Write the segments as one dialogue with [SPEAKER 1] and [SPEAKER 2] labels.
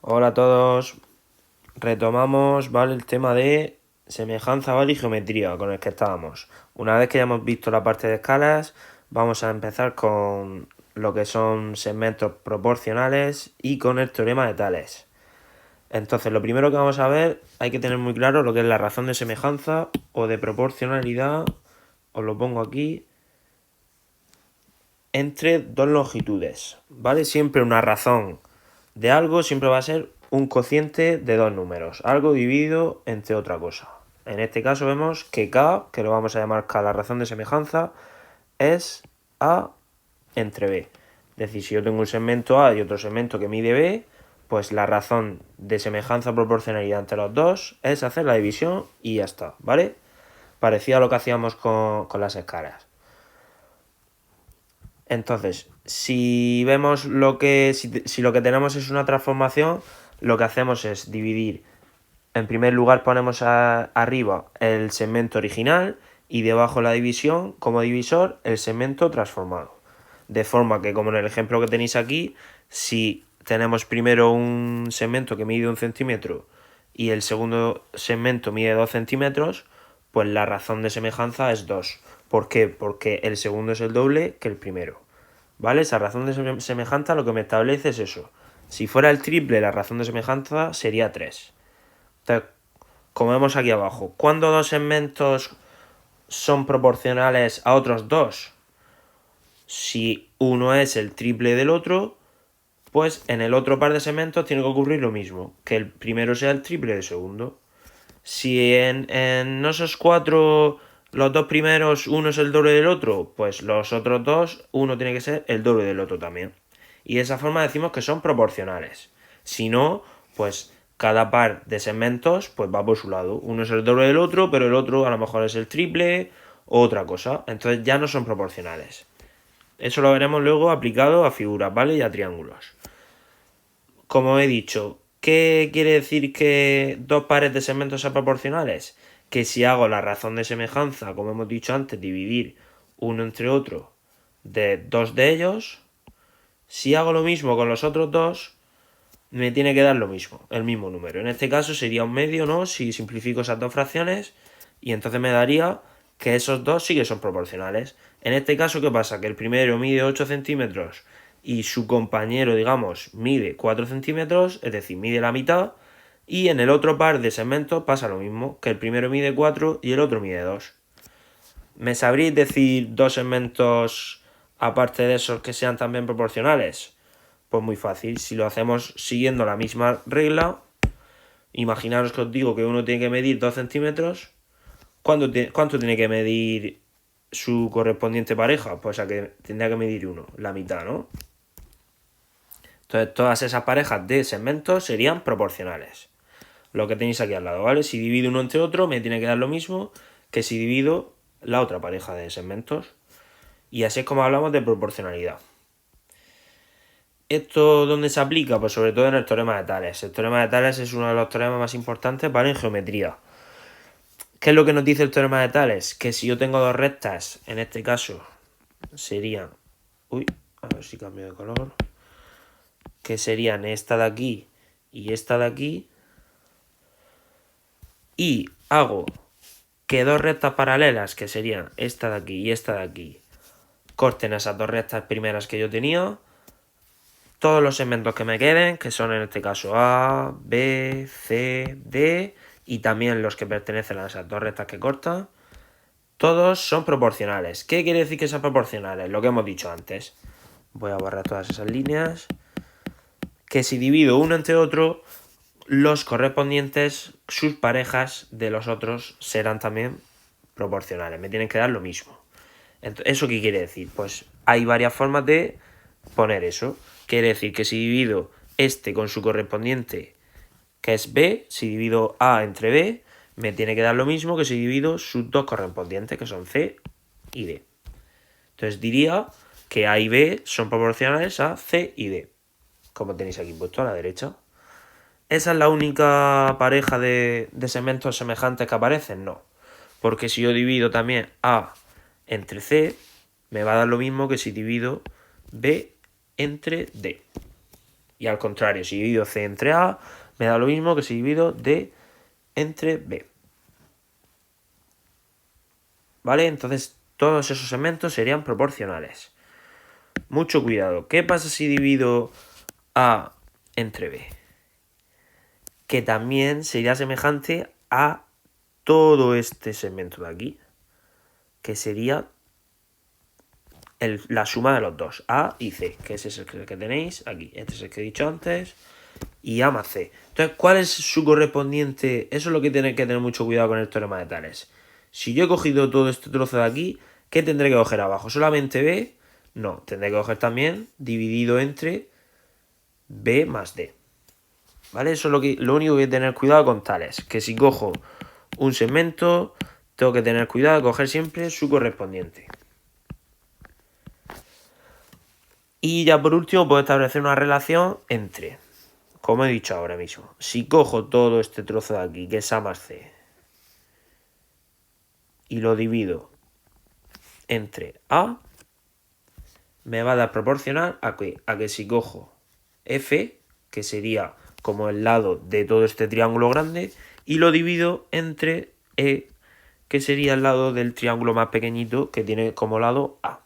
[SPEAKER 1] Hola a todos. Retomamos, ¿vale? El tema de semejanza, ¿vale? Y geometría con el que estábamos. Una vez que ya hemos visto la parte de escalas, vamos a empezar con lo que son segmentos proporcionales y con el teorema de Tales. Entonces, lo primero que vamos a ver, hay que tener muy claro lo que es la razón de semejanza o de proporcionalidad. Os lo pongo aquí. Entre dos longitudes, ¿vale? Siempre una razón de algo siempre va a ser un cociente de dos números, algo dividido entre otra cosa. En este caso vemos que K, que lo vamos a llamar K, la razón de semejanza, es A entre B. Es decir, si yo tengo un segmento A y otro segmento que mide B, pues la razón de semejanza o proporcionalidad entre los dos es hacer la división y ya está, ¿vale? Parecido a lo que hacíamos con las escalas. Entonces, si vemos si lo que tenemos es una transformación, lo que hacemos es dividir. En primer lugar ponemos arriba el segmento original y debajo la división, como divisor, el segmento transformado. De forma que, como en el ejemplo que tenéis aquí, si tenemos primero un segmento que mide 1 centímetro y el segundo segmento mide 2 centímetros, pues la razón de semejanza es 2. ¿Por qué? Porque el segundo es el doble que el primero. ¿Vale? Esa razón de semejanza lo que me establece es eso. Si fuera el triple, la razón de semejanza sería 3. Entonces, como vemos aquí abajo, ¿cuándo dos segmentos son proporcionales a otros dos? Si uno es el triple del otro, pues en el otro par de segmentos tiene que ocurrir lo mismo, que el primero sea el triple del segundo. Si en esos cuatro, los dos primeros, uno es el doble del otro, pues los otros dos, uno tiene que ser el doble del otro también. Y de esa forma decimos que son proporcionales. Si no, pues cada par de segmentos pues va por su lado. Uno es el doble del otro, pero el otro a lo mejor es el triple o otra cosa. Entonces ya no son proporcionales. Eso lo veremos luego aplicado a figuras, ¿vale? Y a triángulos. Como he dicho, ¿qué quiere decir que dos pares de segmentos sean proporcionales? Que si hago la razón de semejanza, como hemos dicho antes, dividir uno entre otro de dos de ellos, si hago lo mismo con los otros dos, me tiene que dar lo mismo, el mismo número. En este caso sería un medio, ¿no? Si simplifico esas dos fracciones, y entonces me daría que esos dos sí que son proporcionales. En este caso, ¿qué pasa? Que el primero mide 8 centímetros y su compañero, digamos, mide 4 centímetros, es decir, mide la mitad, y en el otro par de segmentos pasa lo mismo, que el primero mide 4 y el otro mide 2. ¿Me sabríais decir dos segmentos aparte de esos que sean también proporcionales? Pues muy fácil, si lo hacemos siguiendo la misma regla, imaginaros que os digo que uno tiene que medir 2 centímetros, ¿cuánto tiene que medir su correspondiente pareja? Pues a que tendría que medir uno, la mitad, ¿no? Entonces todas esas parejas de segmentos serían proporcionales. Lo que tenéis aquí al lado, ¿vale? Si divido uno entre otro me tiene que dar lo mismo que si divido la otra pareja de segmentos. Y así es como hablamos de proporcionalidad. ¿Esto dónde se aplica? Pues sobre todo en el teorema de Tales. El teorema de Tales es uno de los teoremas más importantes, ¿vale? En geometría. ¿Qué es lo que nos dice el teorema de Tales? Que si yo tengo dos rectas, en este caso serían... Uy, a ver si cambio de color. Que serían esta de aquí y esta de aquí. Y hago que dos rectas paralelas, que serían esta de aquí y esta de aquí, corten esas dos rectas primeras que yo tenía. Todos los segmentos que me queden, que son en este caso A, B, C, D, y también los que pertenecen a esas dos rectas que cortan, todos son proporcionales. ¿Qué quiere decir que son proporcionales? Lo que hemos dicho antes. Voy a borrar todas esas líneas. Que si divido uno entre otro, los correspondientes, sus parejas de los otros serán también proporcionales. Me tienen que dar lo mismo. ¿Eso qué quiere decir? Pues hay varias formas de poner eso. Quiere decir que si divido este con su correspondiente, que es B, si divido A entre B, me tiene que dar lo mismo que si divido sus dos correspondientes, que son C y D. Entonces diría que A y B son proporcionales a C y D, como tenéis aquí puesto a la derecha. ¿Esa es la única pareja de segmentos semejantes que aparecen? No. Porque si yo divido también A entre C, me va a dar lo mismo que si divido B entre D. Y al contrario, si divido C entre A, me da lo mismo que si divido D entre B. ¿Vale? Entonces todos esos segmentos serían proporcionales. Mucho cuidado. ¿Qué pasa si divido A entre B? Que también sería semejante a todo este segmento de aquí, que sería la suma de los dos, A y C, que ese es el que tenéis aquí. Este es el que he dicho antes, y A más C. Entonces, ¿cuál es su correspondiente? Eso es lo que tiene que tener mucho cuidado con el teorema de Tales. Si yo he cogido todo este trozo de aquí, ¿qué tendré que coger abajo? ¿Solamente B? No, tendré que coger también dividido entre B más D. ¿Vale? Eso es lo único que hay que tener cuidado con Tales. Que si cojo un segmento, tengo que tener cuidado de coger siempre su correspondiente. Y ya por último puedo establecer una relación entre, como he dicho ahora mismo, si cojo todo este trozo de aquí, que es A más C, y lo divido entre A, me va a dar proporcional a que si cojo F, que sería como el lado de todo este triángulo grande, y lo divido entre E, que sería el lado del triángulo más pequeñito que tiene como lado A.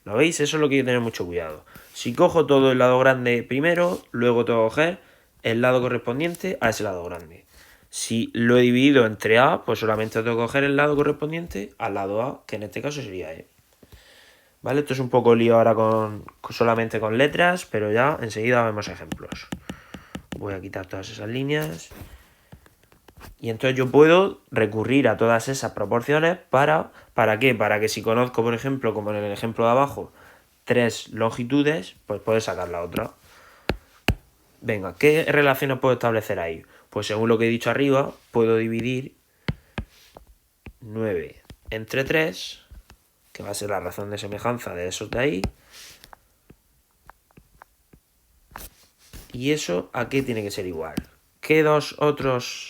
[SPEAKER 1] ¿Lo veis? Eso es lo que hay que tener mucho cuidado. Si cojo todo el lado grande primero, luego tengo que coger el lado correspondiente a ese lado grande. Si lo he dividido entre A, pues solamente tengo que coger el lado correspondiente al lado A, que en este caso sería E. ¿Vale? Esto es un poco lío ahora solamente con letras, pero ya enseguida vemos ejemplos. Voy a quitar todas esas líneas. Y entonces yo puedo recurrir a todas esas proporciones ¿para qué? Para que si conozco, por ejemplo, como en el ejemplo de abajo, 3 longitudes, pues puedo sacar la otra. Venga, ¿qué relaciones puedo establecer ahí? Pues según lo que he dicho arriba, puedo dividir 9 entre 3, que va a ser la razón de semejanza de esos de ahí. ¿Y eso a qué tiene que ser igual? ¿Qué otros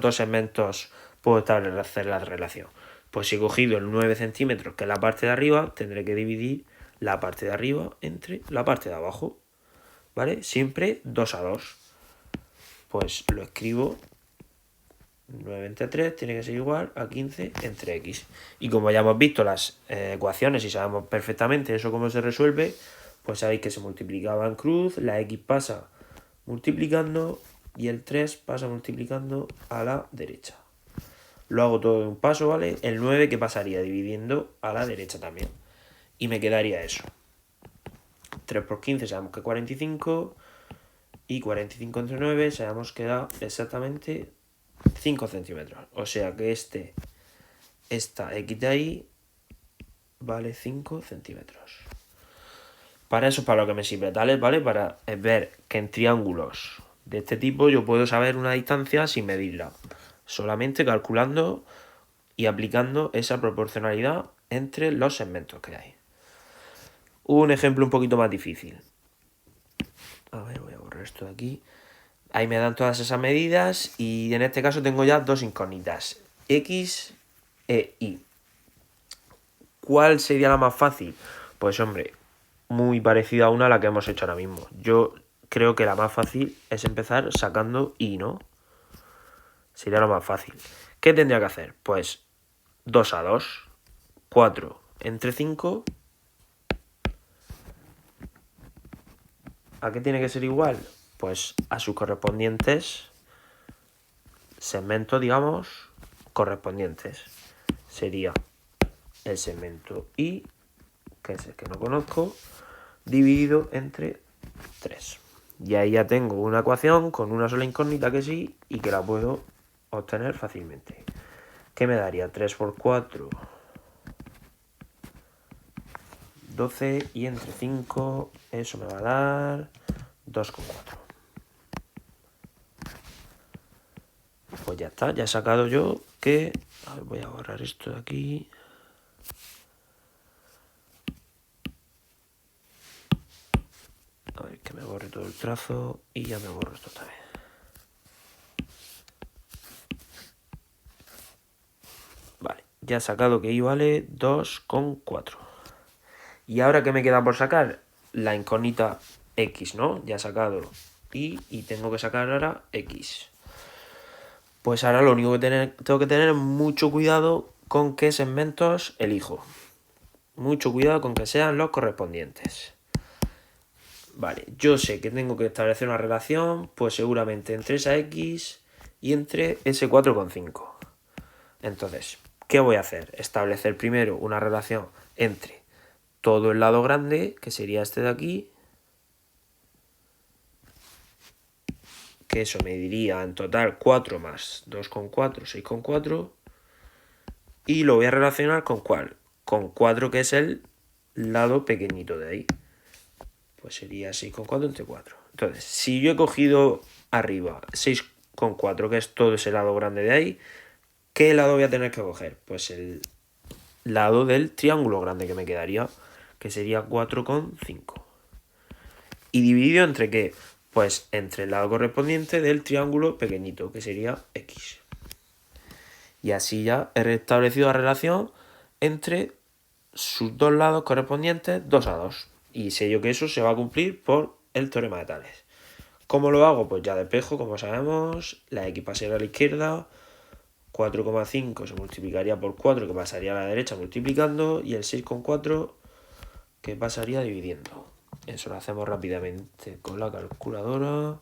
[SPEAKER 1] dos segmentos puedo establecer la relación? Pues si he cogido el 9 centímetros, que es la parte de arriba, tendré que dividir la parte de arriba entre la parte de abajo. ¿Vale? Siempre 2 a 2. Pues lo escribo. 9 entre 3 tiene que ser igual a 15 entre x. Y como ya hemos visto las ecuaciones y sabemos perfectamente eso cómo se resuelve, pues sabéis que se multiplicaba en cruz, la x pasa multiplicando y el 3 pasa multiplicando a la derecha. Lo hago todo de un paso, ¿vale? El 9 que pasaría dividiendo a la derecha también. Y me quedaría eso. 3 por 15 sabemos que 45 y 45 entre 9 sabemos que da exactamente 5 centímetros. O sea que esta x de ahí vale 5 centímetros. Para eso es para lo que me sirve Tales, ¿vale? Para ver que en triángulos de este tipo yo puedo saber una distancia sin medirla. Solamente calculando y aplicando esa proporcionalidad entre los segmentos que hay. Un ejemplo un poquito más difícil. A ver, voy a borrar esto de aquí. Ahí me dan todas esas medidas y en este caso tengo ya dos incógnitas, x e y. ¿Cuál sería la más fácil? Pues hombre, muy parecida a una a la que hemos hecho ahora mismo. Yo creo que la más fácil es empezar sacando y, ¿no? Sería lo más fácil. ¿Qué tendría que hacer? Pues 2 a 2, 4 entre 5. ¿A qué tiene que ser igual? Pues a sus correspondientes segmentos, digamos, correspondientes. Sería el segmento Y, que es el que no conozco, dividido entre 3. Y ahí ya tengo una ecuación con una sola incógnita que sí y que la puedo obtener fácilmente. ¿Qué me daría? 3 por 4, 12 y entre 5, eso me va a dar 2,4. Pues ya está, ya he sacado yo que... A ver, voy a borrar esto de aquí. A ver, que me borre todo el trazo y ya me borro esto también. Vale, ya he sacado que Y vale 2,4. Y ahora, ¿qué me queda por sacar? La incógnita X, ¿no? Ya he sacado y tengo que sacar ahora X. Pues ahora lo único que tengo que tener es mucho cuidado con qué segmentos elijo. Mucho cuidado con que sean los correspondientes. Vale, yo sé que tengo que establecer una relación, pues seguramente entre esa X y entre ese 4,5. Entonces, ¿qué voy a hacer? Establecer primero una relación entre todo el lado grande, que sería este de aquí, que eso me diría en total 4 más 2,4, 6,4. Y lo voy a relacionar con ¿cuál? Con 4, que es el lado pequeñito de ahí. Pues sería 6,4 entre 4. Entonces, si yo he cogido arriba 6,4, que es todo ese lado grande de ahí, ¿qué lado voy a tener que coger? Pues el lado del triángulo grande que me quedaría, que sería 4,5. ¿Y dividido entre qué? Pues entre el lado correspondiente del triángulo pequeñito, que sería X. Y así ya he restablecido la relación entre sus dos lados correspondientes 2 a 2. Y sé yo que eso se va a cumplir por el teorema de Tales. ¿Cómo lo hago? Pues ya despejo, como sabemos, la X pasaría a la izquierda, 4,5 se multiplicaría por 4, que pasaría a la derecha multiplicando, y el 6,4 que pasaría dividiendo. Eso lo hacemos rápidamente con la calculadora.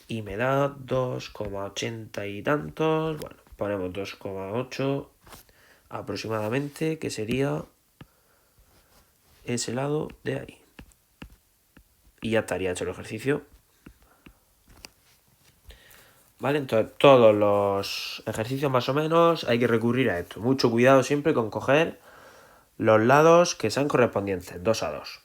[SPEAKER 1] Y me da 2,80 y tantos. Bueno, ponemos 2,8 aproximadamente, que sería ese lado de ahí. Y ya estaría hecho el ejercicio. ¿Vale? Entonces, todos los ejercicios más o menos hay que recurrir a esto. Mucho cuidado siempre con coger los lados que sean correspondientes, 2 a 2.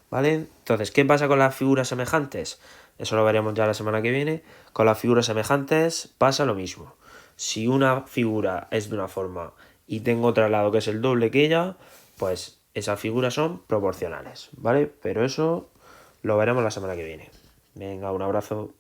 [SPEAKER 1] ¿Vale? Entonces, ¿qué pasa con las figuras semejantes? Eso lo veremos ya la semana que viene. Con las figuras semejantes pasa lo mismo. Si una figura es de una forma y tengo otro lado que es el doble que ella, pues esas figuras son proporcionales, ¿vale? Pero eso lo veremos la semana que viene. Venga, un abrazo.